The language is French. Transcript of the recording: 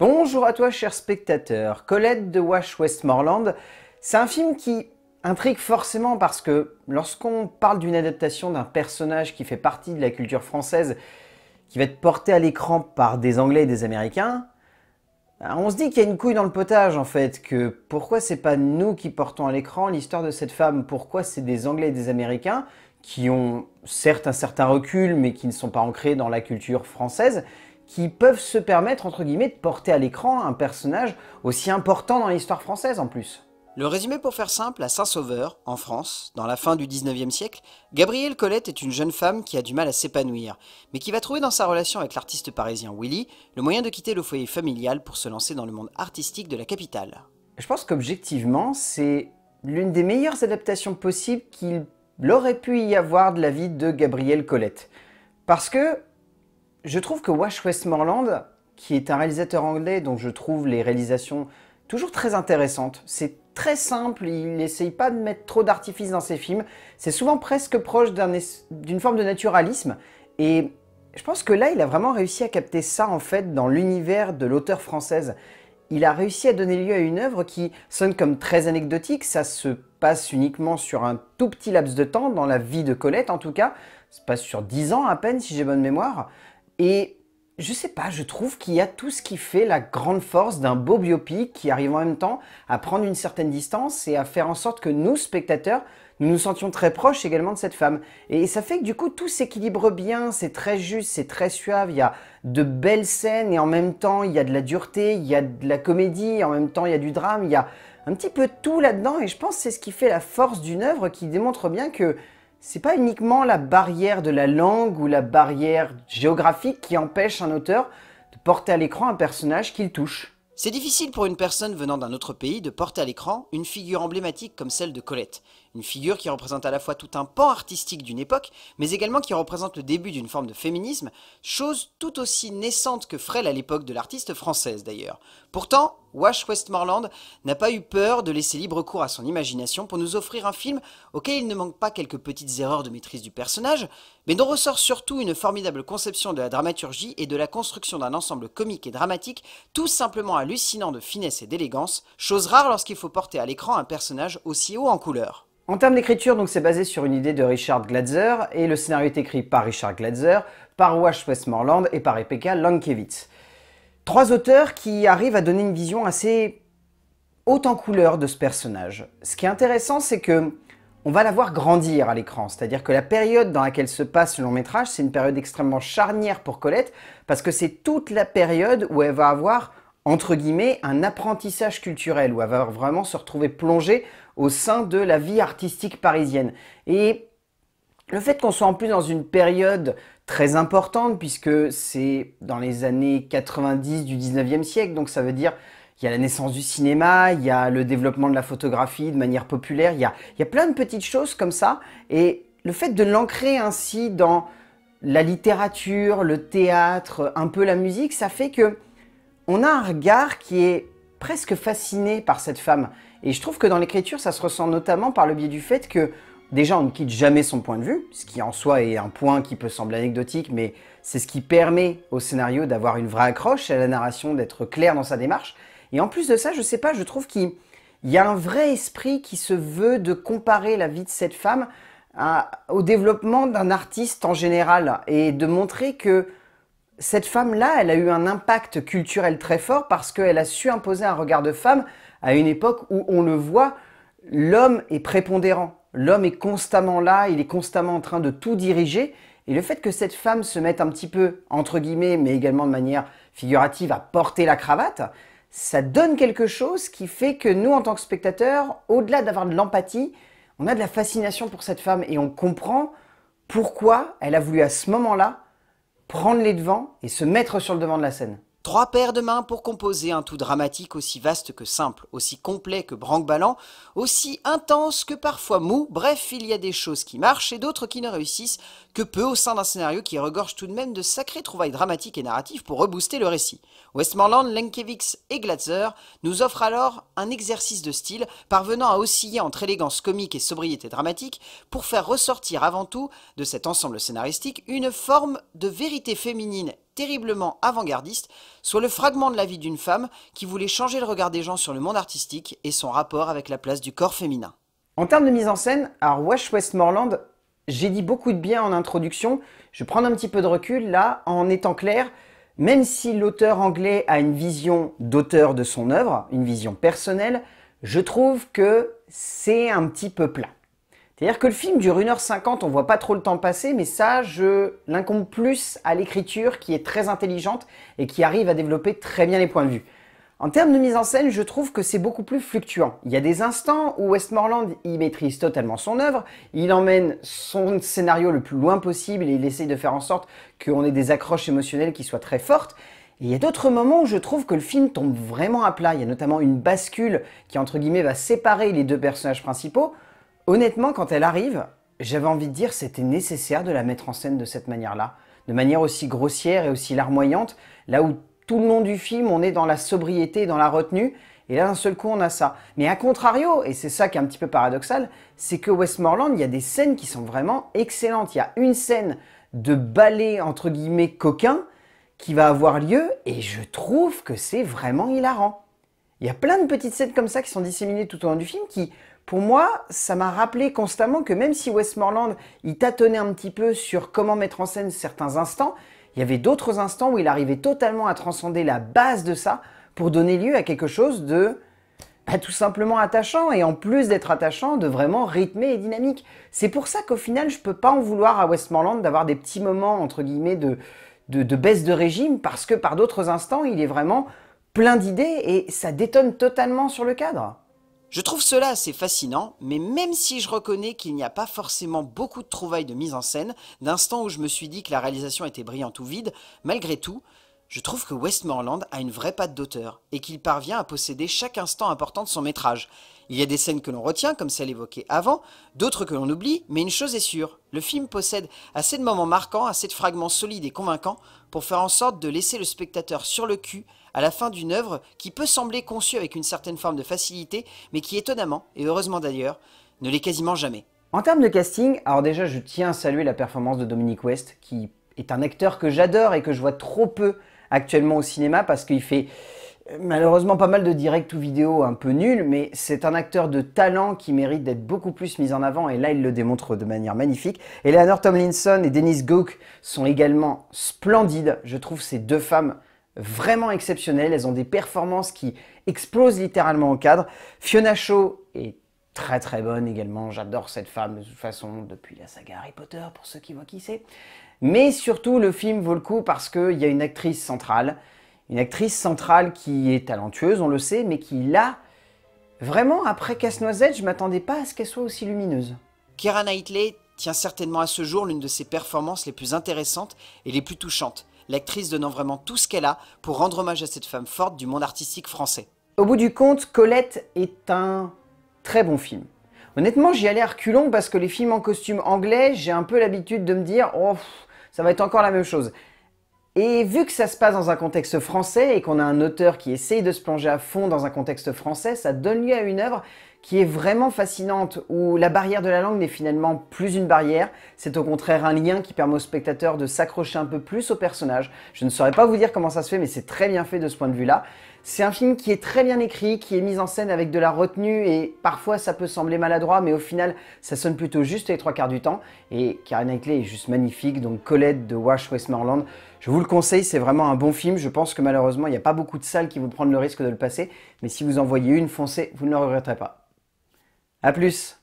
Bonjour à toi, cher spectateur. Colette de Wash Westmoreland, c'est un film qui intrigue forcément parce que lorsqu'on parle d'une adaptation d'un personnage qui fait partie de la culture française, qui va être porté à l'écran par des Anglais et des Américains, on se dit qu'il y a une couille dans le potage en fait, que pourquoi c'est pas nous qui portons à l'écran l'histoire de cette femme, pourquoi c'est des Anglais et des Américains qui ont certes un certain recul mais qui ne sont pas ancrés dans la culture française, qui peuvent se permettre, entre guillemets, de porter à l'écran un personnage aussi important dans l'histoire française en plus. Le résumé pour faire simple, à Saint-Sauveur, en France, dans la fin du 19e siècle, Gabrielle Colette est une jeune femme qui a du mal à s'épanouir, mais qui va trouver dans sa relation avec l'artiste parisien Willy le moyen de quitter le foyer familial pour se lancer dans le monde artistique de la capitale. Je pense qu'objectivement, c'est l'une des meilleures adaptations possibles qu'il aurait pu y avoir de la vie de Gabrielle Colette. Parce que je trouve que Wash Westmoreland, qui est un réalisateur anglais dont je trouve les réalisations toujours très intéressantes, c'est très simple, il n'essaye pas de mettre trop d'artifice dans ses films, c'est souvent presque proche d'une forme de naturalisme, et je pense que là, il a vraiment réussi à capter ça en fait dans l'univers de l'auteure française. Il a réussi à donner lieu à une œuvre qui sonne comme très anecdotique, ça se passe uniquement sur un tout petit laps de temps, dans la vie de Colette en tout cas, ça se passe sur 10 ans à peine si j'ai bonne mémoire, et je sais pas, je trouve qu'il y a tout ce qui fait la grande force d'un beau biopic qui arrive en même temps à prendre une certaine distance et à faire en sorte que nous, spectateurs, nous nous sentions très proches également de cette femme. Et ça fait que du coup tout s'équilibre bien, c'est très juste, c'est très suave, il y a de belles scènes et en même temps il y a de la dureté, il y a de la comédie, en même temps il y a du drame, il y a un petit peu tout là-dedans et je pense que c'est ce qui fait la force d'une œuvre qui démontre bien que c'est pas uniquement la barrière de la langue ou la barrière géographique qui empêche un auteur de porter à l'écran un personnage qu'il touche. C'est difficile pour une personne venant d'un autre pays de porter à l'écran une figure emblématique comme celle de Colette. Une figure qui représente à la fois tout un pan artistique d'une époque, mais également qui représente le début d'une forme de féminisme, chose tout aussi naissante que frêle à l'époque de l'artiste française d'ailleurs. Pourtant, Wash Westmoreland n'a pas eu peur de laisser libre cours à son imagination pour nous offrir un film auquel il ne manque pas quelques petites erreurs de maîtrise du personnage, mais dont ressort surtout une formidable conception de la dramaturgie et de la construction d'un ensemble comique et dramatique tout simplement hallucinant de finesse et d'élégance, chose rare lorsqu'il faut porter à l'écran un personnage aussi haut en couleur. En termes d'écriture, donc c'est basé sur une idée de Richard Glatzer et le scénario est écrit par Richard Glatzer, par Wash Westmoreland et par Rebecca Lankiewicz. Trois auteurs qui arrivent à donner une vision assez haute en couleur de ce personnage. Ce qui est intéressant, c'est que on va la voir grandir à l'écran, c'est-à-dire que la période dans laquelle se passe le long métrage, c'est une période extrêmement charnière pour Colette, parce que c'est toute la période où elle va avoir, entre guillemets, un apprentissage culturel, où elle va vraiment se retrouver plongée au sein de la vie artistique parisienne. Et le fait qu'on soit en plus dans une période très importante, puisque c'est dans les années 90 du 19e siècle, donc ça veut dire il y a la naissance du cinéma, il y a le développement de la photographie de manière populaire, il y a plein de petites choses comme ça, et le fait de l'ancrer ainsi dans la littérature, le théâtre, un peu la musique, ça fait que on a un regard qui est presque fasciné par cette femme. Et je trouve que dans l'écriture, ça se ressent notamment par le biais du fait que déjà, on ne quitte jamais son point de vue, ce qui en soi est un point qui peut sembler anecdotique, mais c'est ce qui permet au scénario d'avoir une vraie accroche, à la narration d'être clair dans sa démarche. Et en plus de ça, je sais pas, je trouve qu'il y a un vrai esprit qui se veut de comparer la vie de cette femme au développement d'un artiste en général, et de montrer que cette femme-là, elle a eu un impact culturel très fort parce qu'elle a su imposer un regard de femme à une époque où on le voit, l'homme est prépondérant. L'homme est constamment là, il est constamment en train de tout diriger. Et le fait que cette femme se mette un petit peu, entre guillemets, mais également de manière figurative, à porter la cravate, ça donne quelque chose qui fait que nous, en tant que spectateurs, au-delà d'avoir de l'empathie, on a de la fascination pour cette femme et on comprend pourquoi elle a voulu à ce moment-là prendre les devants et se mettre sur le devant de la scène. Trois paires de mains pour composer un tout dramatique aussi vaste que simple, aussi complet que branque-ballant, aussi intense que parfois mou, bref, il y a des choses qui marchent et d'autres qui ne réussissent que peu au sein d'un scénario qui regorge tout de même de sacrées trouvailles dramatiques et narratives pour rebooster le récit. Westmoreland, Lankiewicz et Glatzer nous offrent alors un exercice de style, parvenant à osciller entre élégance comique et sobriété dramatique, pour faire ressortir avant tout de cet ensemble scénaristique une forme de vérité féminine terriblement avant-gardiste, soit le fragment de la vie d'une femme qui voulait changer le regard des gens sur le monde artistique et son rapport avec la place du corps féminin. En termes de mise en scène, alors Wash Westmoreland, j'ai dit beaucoup de bien en introduction, je vais prendre un petit peu de recul là, en étant clair, même si l'auteur anglais a une vision d'auteur de son œuvre, une vision personnelle, je trouve que c'est un petit peu plat. C'est-à-dire que le film dure 1h50, on voit pas trop le temps passer, mais ça, je l'incombe plus à l'écriture qui est très intelligente et qui arrive à développer très bien les points de vue. En termes de mise en scène, je trouve que c'est beaucoup plus fluctuant. Il y a des instants où Westmoreland, il maîtrise totalement son œuvre, il emmène son scénario le plus loin possible et il essaye de faire en sorte qu'on ait des accroches émotionnelles qui soient très fortes. Et il y a d'autres moments où je trouve que le film tombe vraiment à plat. Il y a notamment une bascule qui, entre guillemets, va séparer les deux personnages principaux. Honnêtement, quand elle arrive, j'avais envie de dire que c'était nécessaire de la mettre en scène de cette manière-là, de manière aussi grossière et aussi larmoyante, là où tout le long du film, on est dans la sobriété, dans la retenue, et là, d'un seul coup, on a ça. Mais à contrario, et c'est ça qui est un petit peu paradoxal, c'est que Westmoreland, il y a des scènes qui sont vraiment excellentes. Il y a une scène de ballet, entre guillemets, coquin, qui va avoir lieu, et je trouve que c'est vraiment hilarant. Il y a plein de petites scènes comme ça qui sont disséminées tout au long du film qui, pour moi, ça m'a rappelé constamment que même si Westmoreland, il tâtonnait un petit peu sur comment mettre en scène certains instants, il y avait d'autres instants où il arrivait totalement à transcender la base de ça pour donner lieu à quelque chose de tout simplement attachant et en plus d'être attachant, de vraiment rythmé et dynamique. C'est pour ça qu'au final, je peux pas en vouloir à Westmoreland d'avoir des petits moments, entre guillemets, de baisse de régime parce que par d'autres instants, il est vraiment plein d'idées et ça détonne totalement sur le cadre. Je trouve cela assez fascinant, mais même si je reconnais qu'il n'y a pas forcément beaucoup de trouvailles de mise en scène, d'instants où je me suis dit que la réalisation était brillante ou vide, malgré tout, je trouve que Westmoreland a une vraie patte d'auteur et qu'il parvient à posséder chaque instant important de son métrage. Il y a des scènes que l'on retient, comme celle évoquée avant, d'autres que l'on oublie, mais une chose est sûre, le film possède assez de moments marquants, assez de fragments solides et convaincants pour faire en sorte de laisser le spectateur sur le cul à la fin d'une œuvre qui peut sembler conçue avec une certaine forme de facilité, mais qui étonnamment, et heureusement d'ailleurs, ne l'est quasiment jamais. En termes de casting, alors déjà je tiens à saluer la performance de Dominic West, qui est un acteur que j'adore et que je vois trop peu actuellement au cinéma parce qu'il fait malheureusement pas mal de direct ou vidéo un peu nuls, mais c'est un acteur de talent qui mérite d'être beaucoup plus mis en avant et là il le démontre de manière magnifique. Eleanor Tomlinson et Denise Gough sont également splendides, je trouve ces deux femmes vraiment exceptionnelles, elles ont des performances qui explosent littéralement au cadre. Fiona Shaw est très très bonne également, j'adore cette femme de toute façon depuis la saga Harry Potter pour ceux qui voient qui c'est. Mais surtout le film vaut le coup parce qu'il y a une actrice centrale qui est talentueuse, on le sait, mais qui là, vraiment après Casse-Noisette, je m'attendais pas à ce qu'elle soit aussi lumineuse. Keira Knightley tient certainement à ce jour l'une de ses performances les plus intéressantes et les plus touchantes, l'actrice donnant vraiment tout ce qu'elle a pour rendre hommage à cette femme forte du monde artistique français. Au bout du compte, Colette est un très bon film. Honnêtement, j'y allais à reculons parce que les films en costume anglais, j'ai un peu l'habitude de me dire « Oh, ça va être encore la même chose ». Et vu que ça se passe dans un contexte français et qu'on a un auteur qui essaye de se plonger à fond dans un contexte français, ça donne lieu à une œuvre qui est vraiment fascinante, où la barrière de la langue n'est finalement plus une barrière, c'est au contraire un lien qui permet au spectateur de s'accrocher un peu plus au personnage. Je ne saurais pas vous dire comment ça se fait, mais c'est très bien fait de ce point de vue-là. C'est un film qui est très bien écrit, qui est mis en scène avec de la retenue et parfois ça peut sembler maladroit, mais au final ça sonne plutôt juste les trois quarts du temps. Et Keira Knightley est juste magnifique, donc Colette de Wash Westmoreland, je vous le conseille, c'est vraiment un bon film. Je pense que malheureusement il n'y a pas beaucoup de salles qui vont prendre le risque de le passer, mais si vous en voyez une, foncez, vous ne le regretterez pas. A plus!